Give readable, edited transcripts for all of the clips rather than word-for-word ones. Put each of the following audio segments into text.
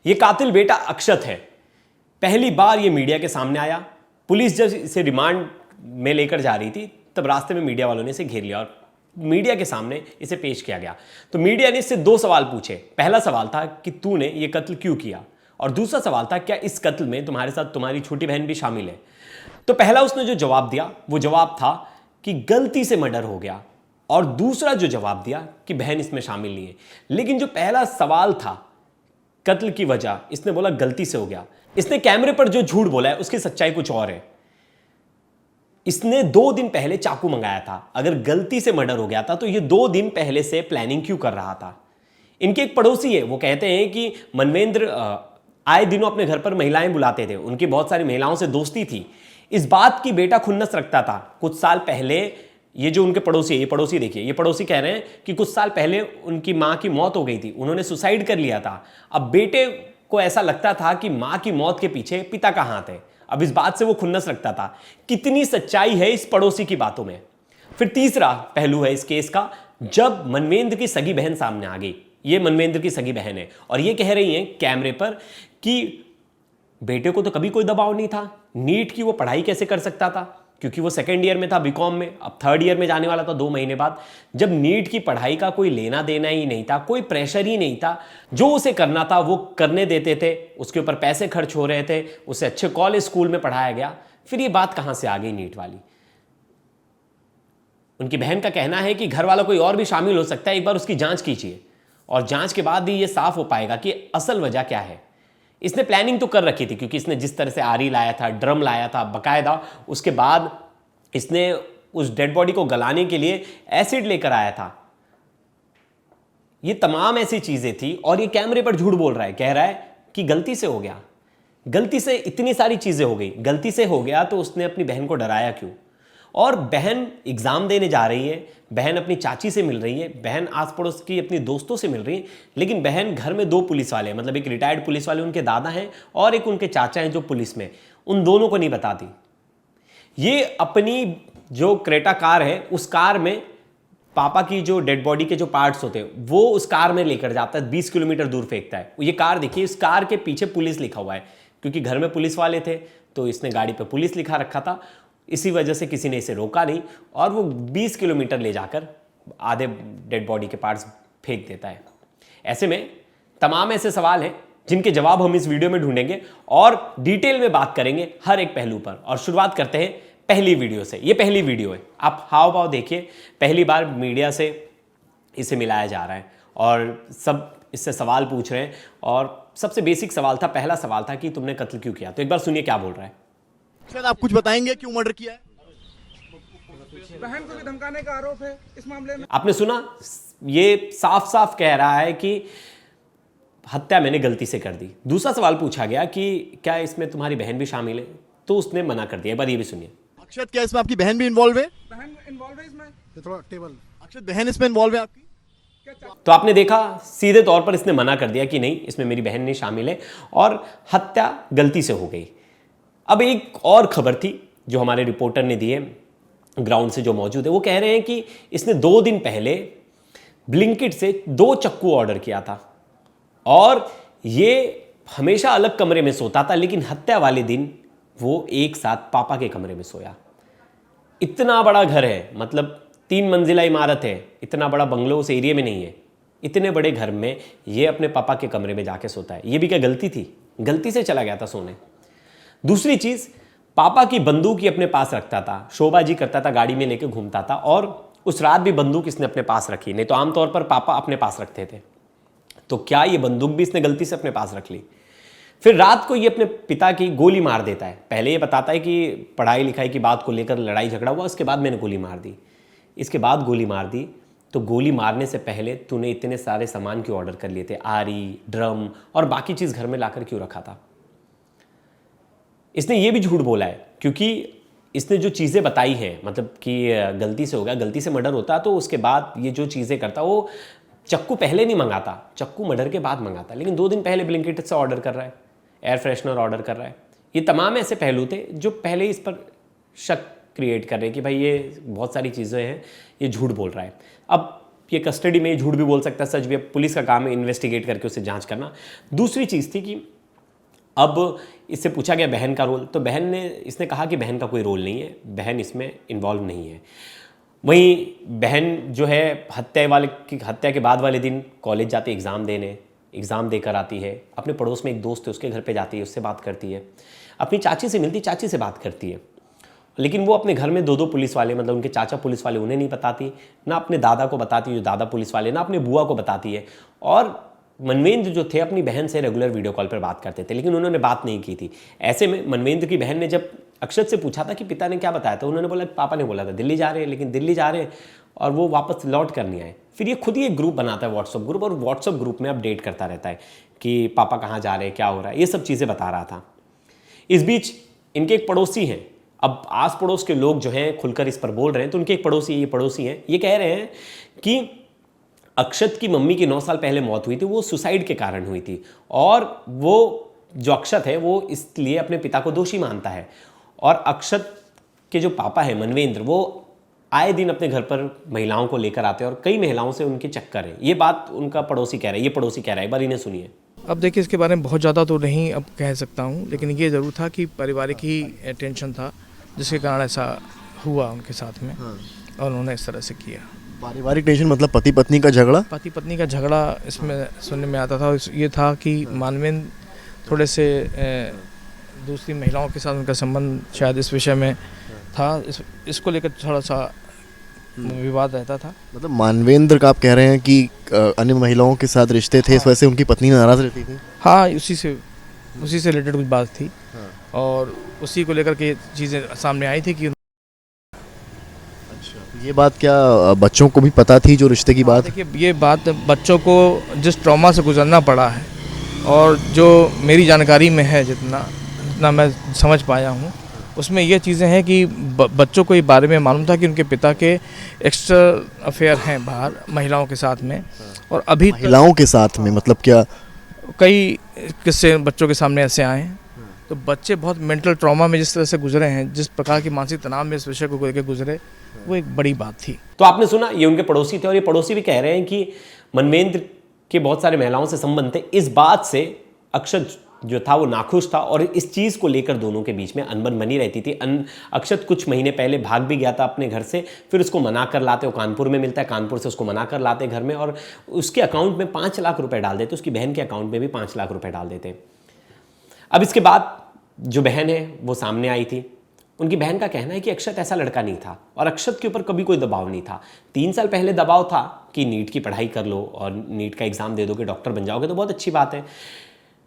ये कातिल बेटा अक्षत है। पहली बार ये मीडिया के सामने आया। पुलिस जब इसे रिमांड में लेकर जा रही थी तब रास्ते में मीडिया वालों ने इसे घेर लिया और मीडिया के सामने इसे पेश किया गया। तो मीडिया ने इससे दो सवाल पूछे। पहला सवाल था कि तूने ये कत्ल क्यों किया, और दूसरा सवाल था क्या इस कत्ल में तुम्हारे साथ तुम्हारी छोटी बहन भी शामिल है। तो पहला उसने जो जवाब दिया वो जवाब था कि गलती से मर्डर हो गया, और दूसरा जो जवाब दिया कि बहन इसमें शामिल नहीं है। लेकिन जो पहला सवाल था कत्ल की वजह, इसने बोला गलती से हो गया। इसने कैमरे पर जो झूठ बोला है उसकी सच्चाई कुछ और है। इसने 2 दिन पहले चाकू मंगाया था। अगर गलती से मर्डर हो गया था तो ये 2 दिन पहले से प्लानिंग क्यों कर रहा था। इनके एक पड़ोसी है, वो कहते हैं कि मनवेंद्र आए दिनों अपने घर पर महिलाएं बुलाते थे, उनकी बहुत सारी महिलाओं से दोस्ती थी। इस बात की बेटा खुन्नस रखता था। कुछ साल पहले ये जो उनके पड़ोसी है, ये पड़ोसी देखिए, ये पड़ोसी कह रहे हैं कि कुछ साल पहले उनकी मां की मौत हो गई थी, उन्होंने सुसाइड कर लिया था। अब बेटे को ऐसा लगता था कि मां की मौत के पीछे पिता का हाथ है। अब इस बात से वो खुन्नस रखता था। कितनी सच्चाई है इस पड़ोसी की बातों में। फिर तीसरा पहलू है इस केस का, जब मनवेंद्र की सगी बहन सामने आ गई। ये मनवेंद्र की सगी बहन है और ये कह रही है कैमरे पर कि बेटे को तो कभी कोई दबाव नहीं था, नीट की वो पढ़ाई कैसे कर सकता था, क्योंकि वो सेकेंड ईयर में था बीकॉम में, अब थर्ड ईयर में जाने वाला था 2 महीने बाद। जब नीट की पढ़ाई का कोई लेना देना ही नहीं था, कोई प्रेशर ही नहीं था, जो उसे करना था वो करने देते थे, उसके ऊपर पैसे खर्च हो रहे थे, उसे अच्छे कॉलेज स्कूल में पढ़ाया गया। फिर ये बात कहां से आ गई नीट वाली। उनकी बहन का कहना है कि घर वाला कोई और भी शामिल हो सकता है, एक बार उसकी जांच कीजिए और जांच के बाद ही ये साफ हो पाएगा कि असल वजह क्या है। इसने प्लानिंग तो कर रखी थी, क्योंकि इसने जिस तरह से आरी लाया था, ड्रम लाया था बकायदा, उसके बाद इसने उस डेड बॉडी को गलाने के लिए एसिड लेकर आया था। ये तमाम ऐसी चीजें थी और ये कैमरे पर झूठ बोल रहा है, कह रहा है कि गलती से हो गया। गलती से इतनी सारी चीजें हो गई, गलती से हो गया तो उसने अपनी बहन को डराया क्यों। और बहन एग्जाम देने जा रही है, बहन अपनी चाची से मिल रही है, बहन आस पड़ोस की अपनी दोस्तों से मिल रही है, लेकिन बहन घर में 2 पुलिस वाले हैं, मतलब एक रिटायर्ड पुलिस वाले उनके दादा हैं और एक उनके चाचा हैं जो पुलिस में, उन दोनों को नहीं बताती। ये अपनी जो क्रेटा कार है उस कार में पापा की जो डेड बॉडी के जो पार्ट्स होते हैं वो उस कार में लेकर जाता है, 20 किलोमीटर दूर फेंकता है। ये कार देखिए, इस कार के पीछे पुलिस लिखा हुआ है, क्योंकि घर में पुलिस वाले थे तो इसने गाड़ी पे पुलिस लिखा रखा था। इसी वजह से किसी ने इसे रोका नहीं और वो 20 किलोमीटर ले जाकर आधे डेड बॉडी के पार्ट्स फेंक देता है। ऐसे में तमाम ऐसे सवाल हैं जिनके जवाब हम इस वीडियो में ढूंढेंगे और डिटेल में बात करेंगे हर एक पहलू पर। और शुरुआत करते हैं पहली वीडियो से। ये पहली वीडियो है, आप हाव भाव देखिए। पहली बार मीडिया से इसे मिलाया जा रहा है और सब इससे सवाल पूछ रहे हैं और सबसे बेसिक सवाल था, पहला सवाल था कि तुमने कत्ल क्यों किया। तो एक बार सुनिए क्या बोल रहा है। शायद आप कुछ बताएंगे क्यों मर्डर किया है? बहन को भी धमकाने का आरोप है इस मामले में। आपने सुना, ये साफ साफ कह रहा है कि हत्या मैंने गलती से कर दी। दूसरा सवाल पूछा गया कि क्या इसमें तुम्हारी बहन भी शामिल है, तो उसने मना कर दिया। एक बार ये भी सुनिए। अक्षत, क्या इसमें आपकी बहन भी इन्वॉल्व है? बहन इन्वॉल्व है इसमें। थोड़ा टेबल। अक्षत, बहन इसमें इन्वॉल्व है आपकी? तो आपने देखा, सीधे तौर पर इसने मना कर दिया कि नहीं, इसमें मेरी बहन नहीं शामिल है और हत्या गलती से हो गई। अब एक और खबर थी जो हमारे रिपोर्टर ने दी है, ग्राउंड से जो मौजूद है, वो कह रहे हैं कि इसने 2 दिन पहले ब्लिंकिट से 2 चक्कू ऑर्डर किया था और ये हमेशा अलग कमरे में सोता था, लेकिन हत्या वाले दिन वो एक साथ पापा के कमरे में सोया। इतना बड़ा घर है, मतलब 3 मंजिला इमारत है, इतना बड़ा बंगलो उस एरिया में नहीं है। इतने बड़े घर में ये अपने पापा के कमरे में जाके सोता है। ये भी क्या गलती थी? गलती से चला गया था सोने। दूसरी चीज, पापा की बंदूक ही अपने पास रखता था, शोबाजी करता था, गाड़ी में लेके घूमता था और उस रात भी बंदूक इसने अपने पास रखी। नहीं तो आमतौर पर पापा अपने पास रखते थे, तो क्या ये बंदूक भी इसने गलती से अपने पास रख ली? फिर रात को ये अपने पिता की गोली मार देता है। पहले ये बताता है कि पढ़ाई लिखाई की बात को लेकर लड़ाई झगड़ा हुआ, उसके बाद मैंने गोली मार दी। इसके बाद गोली मार दी, तो गोली मारने से पहले तूने इतने सारे सामान क्यों ऑर्डर कर लिए थे? आरी, ड्रम और बाकी चीज घर में लाकर क्यों रखा था? इसने ये भी झूठ बोला है, क्योंकि इसने जो चीज़ें बताई हैं, मतलब कि गलती से हो गया, गलती से मर्डर होता तो उसके बाद ये जो चीज़ें करता, वो चक्कू पहले नहीं मंगाता, चक्कू मर्डर के बाद मंगाता, लेकिन 2 दिन पहले ब्लिंकिट से ऑर्डर कर रहा है, एयर फ्रेशनर ऑर्डर कर रहा है। ये तमाम ऐसे पहलू थे जो पहले इस पर शक क्रिएट कर रहे हैं कि भाई ये बहुत सारी चीज़ें हैं, ये झूठ बोल रहा है। अब ये कस्टडी में झूठ भी बोल सकता है, सच भी, पुलिस का काम है इन्वेस्टिगेट करके उसे जांच करना। दूसरी चीज़ थी कि अब इससे पूछा गया बहन का रोल, तो इसने कहा कि बहन का कोई रोल नहीं है, बहन इसमें इन्वॉल्व नहीं है। वहीं बहन जो है हत्या के बाद वाले दिन कॉलेज जाती है एग्ज़ाम देकर आती है, अपने पड़ोस में एक दोस्त है उसके घर पे जाती है, उससे बात करती है, अपनी चाची से मिलती, चाची से बात करती है। लेकिन वो अपने घर में दो पुलिस वाले, मतलब उनके चाचा पुलिस वाले, उन्हें नहीं बताती, ना अपने दादा को बताती जो दादा पुलिस वाले, ना अपने बुआ को बताती है। और मनवेंद्र जो थे अपनी बहन से रेगुलर वीडियो कॉल पर बात करते थे, लेकिन उन्होंने बात नहीं की थी। ऐसे में मनवेंद्र की बहन ने जब अक्षत से पूछा था कि पिता ने क्या बताया था, उन्होंने बोला पापा ने बोला था दिल्ली जा रहे हैं, लेकिन दिल्ली जा रहे हैं और वो वापस लौट कर नहीं आए। फिर ये खुद ही एक ग्रुप बनाता है व्हाट्सअप ग्रुप, और व्हाट्सअप ग्रुप में अपडेट करता रहता है कि पापा कहाँ जा रहे हैं, क्या हो रहा है, ये सब चीज़ें बता रहा था। इस बीच इनके एक पड़ोसी हैं, अब आस पड़ोस के लोग जो हैं खुलकर इस पर बोल रहे हैं, तो उनके एक पड़ोसी हैं, ये कह रहे हैं कि अक्षत की मम्मी की 9 साल पहले मौत हुई थी, वो सुसाइड के कारण हुई थी, और वो जो अक्षत है वो इसलिए अपने पिता को दोषी मानता है। और अक्षत के जो पापा है मनवेंद्र, वो आए दिन अपने घर पर महिलाओं को लेकर आते हैं और कई महिलाओं से उनके चक्कर है। ये बात उनका पड़ोसी कह रहा है, ये पड़ोसी कह रहा है, एक बार इन्हें सुनिए। अब देखिए, इसके बारे में बहुत ज़्यादा तो नहीं अब कह सकता हूँ, लेकिन ये ज़रूर था कि पारिवारिक ही टेंशन था जिसके कारण ऐसा हुआ उनके साथ में, और उन्होंने इस तरह से किया। पारिवारिक टेंशन मतलब पति पत्नी का झगड़ा? पति पत्नी का झगड़ा इसमें सुनने में आता था। ये था कि मानवेंद्र थोड़े से दूसरी महिलाओं के साथ उनका संबंध शायद इस विषय में था, इसको लेकर थोड़ा सा विवाद रहता था। मतलब मानवेंद्र का आप कह रहे हैं कि अन्य महिलाओं के साथ रिश्ते थे, इस वजह से उनकी पत्नी नाराज़ रहती थी? हाँ, उसी से रिलेटेड कुछ बात थी, और उसी को लेकर के चीज़ें सामने आई थी कि ये बात क्या बच्चों को भी पता थी जो रिश्ते की बात? देखिए, ये बात बच्चों को जिस ट्रॉमा से गुजरना पड़ा है, और जो मेरी जानकारी में है, जितना मैं समझ पाया हूँ, उसमें ये चीज़ें हैं कि बच्चों को ये बारे में मालूम था कि उनके पिता के एक्स्ट्रा अफेयर हैं बाहर महिलाओं के साथ में, और अभी महिलाओं के साथ में मतलब क्या? कई किस्से बच्चों के सामने ऐसे आए हैं। तो बच्चे बहुत मेंटल ट्रॉमा में जिस तरह से गुजरे हैं, जिस प्रकार की मानसिक तनाव में इस विषय को लेकर गुजरे, वो एक बड़ी बात थी। तो आपने सुना, ये उनके पड़ोसी थे, और ये पड़ोसी भी कह रहे हैं कि मनवेंद्र के बहुत सारे महिलाओं से संबंध थे। इस बात से अक्षत जो था वो नाखुश था, और इस चीज़ को लेकर दोनों के बीच में अनबन बनी रहती थी। अक्षत कुछ महीने पहले भाग भी गया था अपने घर से, फिर उसको मना कर लाते, वो कानपुर में मिलता है, कानपुर से उसको मना कर लाते घर में, और उसके अकाउंट में 5 लाख रुपए डाल देते, उसकी बहन के अकाउंट में भी 5 लाख रुपए डाल देते। अब इसके बाद जो बहन है वो सामने आई थी। उनकी बहन का कहना है कि अक्षत ऐसा लड़का नहीं था, और अक्षत के ऊपर कभी कोई दबाव नहीं था। 3 साल पहले दबाव था कि नीट की पढ़ाई कर लो और नीट का एग्ज़ाम दे दोगे, डॉक्टर बन जाओगे तो बहुत अच्छी बात है।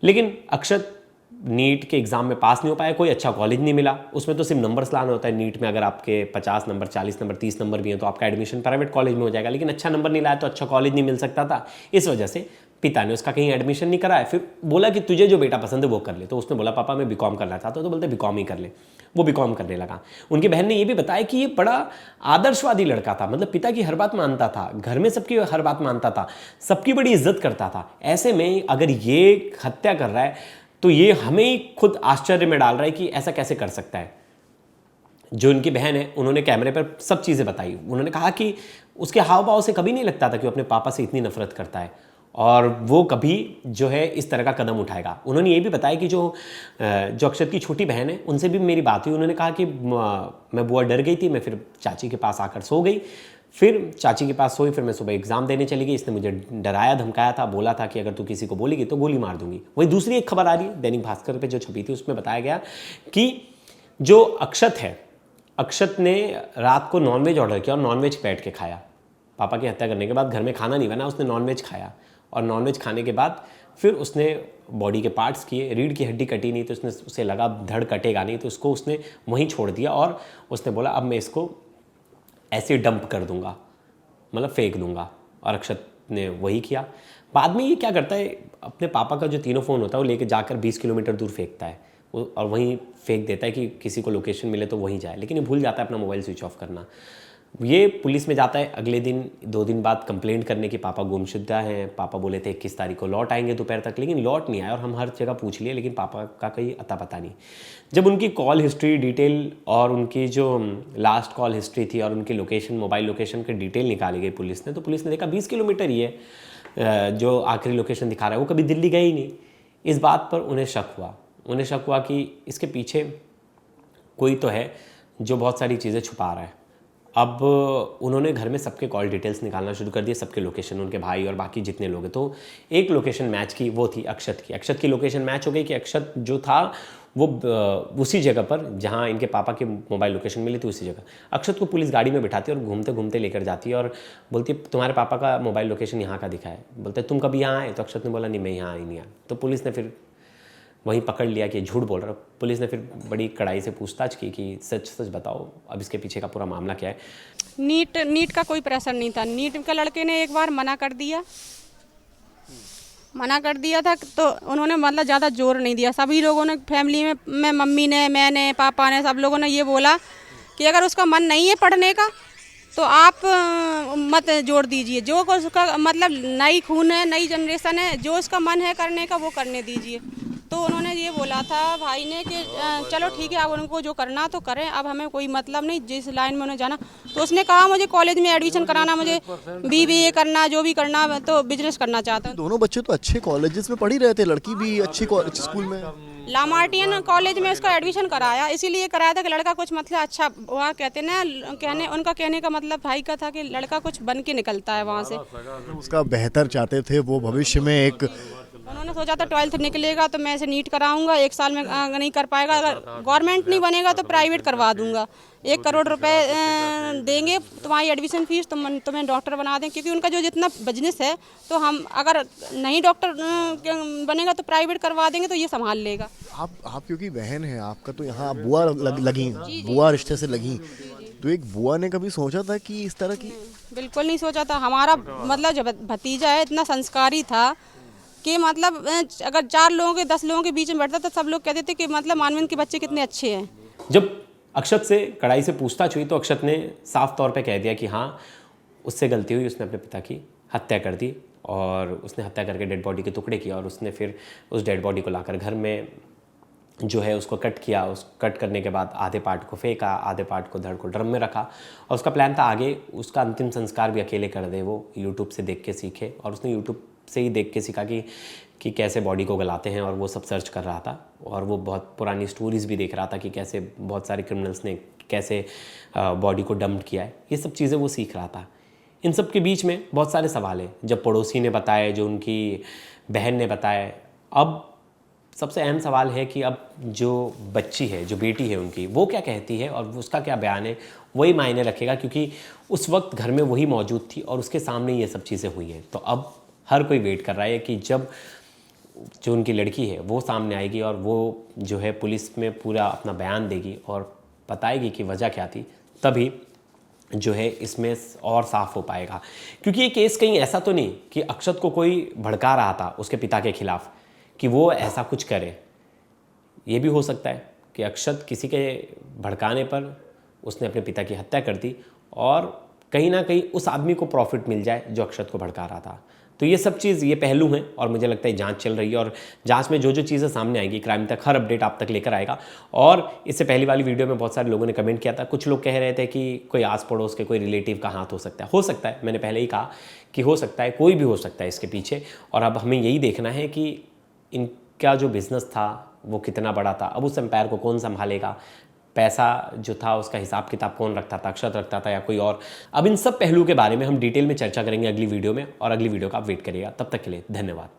लेकिन अक्षत नीट के एग्ज़ाम में पास नहीं हो पाया, कोई अच्छा कॉलेज नहीं मिला। उसमें तो सिर्फ नंबर्स लाना होता है। नीट में अगर आपके 50 नंबर, 40 नंबर, 30 नंबर भी हैं तो आपका एडमिशन प्राइवेट कॉलेज में हो जाएगा, लेकिन अच्छा नंबर नहीं लाया तो अच्छा कॉलेज नहीं मिल सकता था। इस वजह से पिता ने उसका कहीं एडमिशन नहीं कराया। फिर बोला कि तुझे जो बेटा पसंद है वो कर ले, तो उसने बोला पापा मैं बीकॉम करना चाहता हूँ, तो बोलते बीकॉम ही कर ले। वो बीकॉम करने लगा। उनकी बहन ने ये भी बताया कि ये बड़ा आदर्शवादी लड़का था, मतलब पिता की हर बात मानता था, घर में सबकी हर बात मानता था, सबकी बड़ी इज्जत करता था। ऐसे में अगर ये हत्या कर रहा है तो ये हमें ही खुद आश्चर्य में डाल रहा है कि ऐसा कैसे कर सकता है। जो उनकी बहन है उन्होंने कैमरे पर सब चीज़ें बताई। उन्होंने कहा कि उसके हाव भाव से कभी नहीं लगता था कि वो अपने पापा से इतनी नफरत करता है, और वो कभी जो है इस तरह का कदम उठाएगा। उन्होंने ये भी बताया कि जो अक्षत की छोटी बहन है उनसे भी मेरी बात हुई। उन्होंने कहा कि मैं बुआ डर गई थी, मैं फिर चाची के पास आकर सो गई, फिर चाची के पास सोई, फिर मैं सुबह एग्ज़ाम देने चली गई। इसने मुझे डराया धमकाया था, बोला था कि अगर तू किसी को बोलेगी तो गोली मार दूंगी। वही दूसरी एक खबर आ रही है दैनिक भास्कर पे जो छपी थी, उसमें बताया गया कि जो अक्षत है, अक्षत ने रात को नॉनवेज ऑर्डर किया और नॉनवेज बैठ के खाया। पापा की हत्या करने के बाद घर में खाना नहीं बना, उसने नॉनवेज खाया, और नॉनवेज खाने के बाद फिर उसने बॉडी के पार्ट्स किए। रीढ़ की हड्डी कटी नहीं तो उसे लगा धड़ कटेगा नहीं, तो उसको उसने वहीं छोड़ दिया, और उसने बोला अब मैं इसको ऐसे डंप कर दूंगा, मतलब फेंक दूंगा, और अक्षत ने वही किया। बाद में ये क्या करता है, अपने पापा का जो तीनों फ़ोन होता है वो लेके जाकर 20 किलोमीटर दूर फेंकता है, और वहीं फेंक देता है कि किसी को लोकेशन मिले तो वहीं जाए, लेकिन ये भूल जाता है अपना मोबाइल स्विच ऑफ करना। ये पुलिस में जाता है, अगले दिन 2 दिन बाद कंप्लेंट करने कि पापा गुमशुदा हैं, पापा बोले थे 21 तारीख को लौट आएंगे दोपहर तक, लेकिन लौट नहीं आया और हम हर जगह पूछ लिए लेकिन पापा का कोई अता पता नहीं। जब उनकी कॉल हिस्ट्री डिटेल और उनकी जो लास्ट कॉल हिस्ट्री थी और उनकी लोकेशन, मोबाइल लोकेशन की डिटेल निकाली गई पुलिस ने, तो पुलिस ने देखा 20 किलोमीटर ही है जो आखिरी लोकेशन दिखा रहा है, वो कभी दिल्ली गए ही नहीं। इस बात पर उन्हें शक हुआ कि इसके पीछे कोई तो है जो बहुत सारी चीज़ें छुपा रहा है। अब उन्होंने घर में सबके कॉल डिटेल्स निकालना शुरू कर दिए, सबके लोकेशन, उनके भाई और बाकी जितने लोग हैं। तो एक लोकेशन मैच की, वो थी अक्षत की लोकेशन मैच हो गई कि अक्षत जो था वो उसी जगह पर जहाँ इनके पापा की मोबाइल लोकेशन मिली थी, उसी जगह अक्षत को पुलिस गाड़ी में बिठाती है और घूमते घूमते लेकर जाती है और बोलती है तुम्हारे पापा का मोबाइल लोकेशन यहाँ का दिखा है। बोलते तुम कभी यहाँ आए? तो अक्षत ने बोला नहीं, मैं यहाँ आई नहीं आया। तो पुलिस ने फिर वहीं पकड़ लिया कि झूठ बोल रहा है। पुलिस ने फिर बड़ी कड़ाई से पूछताछ की कि सच बताओ अब इसके पीछे का पूरा मामला क्या है। नीट का कोई प्रेशर नहीं था। नीट के लड़के ने एक बार मना कर दिया था तो उन्होंने मतलब ज़्यादा जोर नहीं दिया। सभी लोगों ने फैमिली में मम्मी ने, मैंने, पापा ने, सब लोगों ने ये बोला कि अगर उसका मन नहीं है पढ़ने का तो आप मत जोड़ दीजिए। जो उसका मतलब नई खून है, नई जनरेशन है, जो उसका मन है करने का वो करने दीजिए। तो उन्होंने ये बोला था भाई ने कि चलो ठीक है, अब उनको जो करना तो करें, अब हमें कोई मतलब नहीं जिस लाइन में उन्हें जाना। तो उसने कहा मुझे कॉलेज में एडमिशन कराना, मुझे BBA करना, जो भी करना, तो बिजनेस करना चाहता हूँ। दोनों बच्चे तो अच्छे कॉलेजेस में पढ़ ही रहे थे, लड़की भी अच्छी स्कूल में। लामार्टियन कॉलेज में उसका एडमिशन कराया, इसीलिए कराया था कि लड़का कुछ मतलब अच्छा, वहाँ कहते ना उनका कहने का मतलब भाई का था कि लड़का कुछ बन के निकलता है वहाँ से। उसका बेहतर चाहते थे वो, भविष्य में एक उन्होंने सोचा था 12th निकलेगा तो मैं इसे नीट कराऊंगा, 1 साल में नहीं कर पाएगा, अगर गवर्नमेंट नहीं बनेगा तो प्राइवेट करवा दूंगा, 1 करोड़ रुपए देंगे तुम्हारी एडमिशन फीस, तुम्हें डॉक्टर बना दें। क्योंकि उनका जो जितना बिजनेस है तो हम अगर नहीं डॉक्टर बनेगा तो प्राइवेट करवा देंगे तो ये संभाल लेगा। आप क्योंकि बहन है आपका, तो यहाँ बुआ लगी, बुआ रिश्ते से लगी, तो एक बुआ ने कभी सोचा था कि इस तरह की? बिल्कुल नहीं सोचा था। हमारा मतलब जो भतीजा है इतना संस्कारी था कि मतलब अगर 4 लोगों के 10 लोगों के बीच में बैठता तो सब लोग कहते थे कि मतलब मानवीन के बच्चे कितने अच्छे हैं। जब अक्षत से कड़ाई से पूछताछ हुई तो अक्षत ने साफ तौर पे कह दिया कि हाँ उससे गलती हुई, उसने अपने पिता की हत्या कर दी और उसने हत्या करके डेड बॉडी के टुकड़े किया और उसने फिर उस डेड बॉडी को लाकर घर में जो है उसको कट किया। उस कट करने के बाद आधे पार्ट को फेंका, आधे पार्ट को धड़ को ड्रम में रखा और उसका प्लान था आगे उसका अंतिम संस्कार भी अकेले कर दे। वो यूट्यूब से देख के सीखे और उसने यूट्यूब से ही देख के सीखा कि कैसे बॉडी को गलाते हैं और वो सब सर्च कर रहा था और वो बहुत पुरानी स्टोरीज़ भी देख रहा था कि कैसे बहुत सारे क्रिमिनल्स ने कैसे बॉडी को डंप किया है। ये सब चीज़ें वो सीख रहा था। इन सब के बीच में बहुत सारे सवाल हैं, जब पड़ोसी ने बताए, जो उनकी बहन ने बताए। अब सबसे अहम सवाल है कि अब जो बच्ची है, जो बेटी है उनकी, वो क्या कहती है और उसका क्या बयान है, वही मायने रखेगा क्योंकि उस वक्त घर में वही मौजूद थी और उसके सामने ये सब चीज़ें हुई हैं। तो अब हर कोई वेट कर रहा है कि जब जो उनकी लड़की है वो सामने आएगी और वो जो है पुलिस में पूरा अपना बयान देगी और बताएगी कि वजह क्या थी, तभी जो है इसमें और साफ हो पाएगा। क्योंकि ये केस कहीं ऐसा तो नहीं कि अक्षत को कोई भड़का रहा था उसके पिता के खिलाफ कि वो ऐसा कुछ करे। ये भी हो सकता है कि अक्षत किसी के भड़काने पर उसने अपने पिता की हत्या कर दी और कहीं ना कहीं उस आदमी को प्रॉफिट मिल जाए जो अक्षत को भड़का रहा था। तो ये सब चीज़, ये पहलू हैं और मुझे लगता है जांच चल रही है और जांच में जो जो चीज़ें सामने आएंगी क्राइम तक हर अपडेट आप तक लेकर आएगा। और इससे पहली वाली वीडियो में बहुत सारे लोगों ने कमेंट किया था, कुछ लोग कह रहे थे कि कोई आस पड़ोस के कोई रिलेटिव का हाथ हो सकता है। हो सकता है, मैंने पहले ही कहा कि हो सकता है, कोई भी हो सकता है इसके पीछे। और अब हमें यही देखना है कि इनका जो बिज़नेस था वो कितना बड़ा था, अब उस एम्पायर को कौन संभालेगा, पैसा जो था उसका हिसाब किताब कौन रखता था, अक्षत रखता था या कोई और। अब इन सब पहलू के बारे में हम डिटेल में चर्चा करेंगे अगली वीडियो में और अगली वीडियो का आप वेट करिएगा। तब तक के लिए धन्यवाद।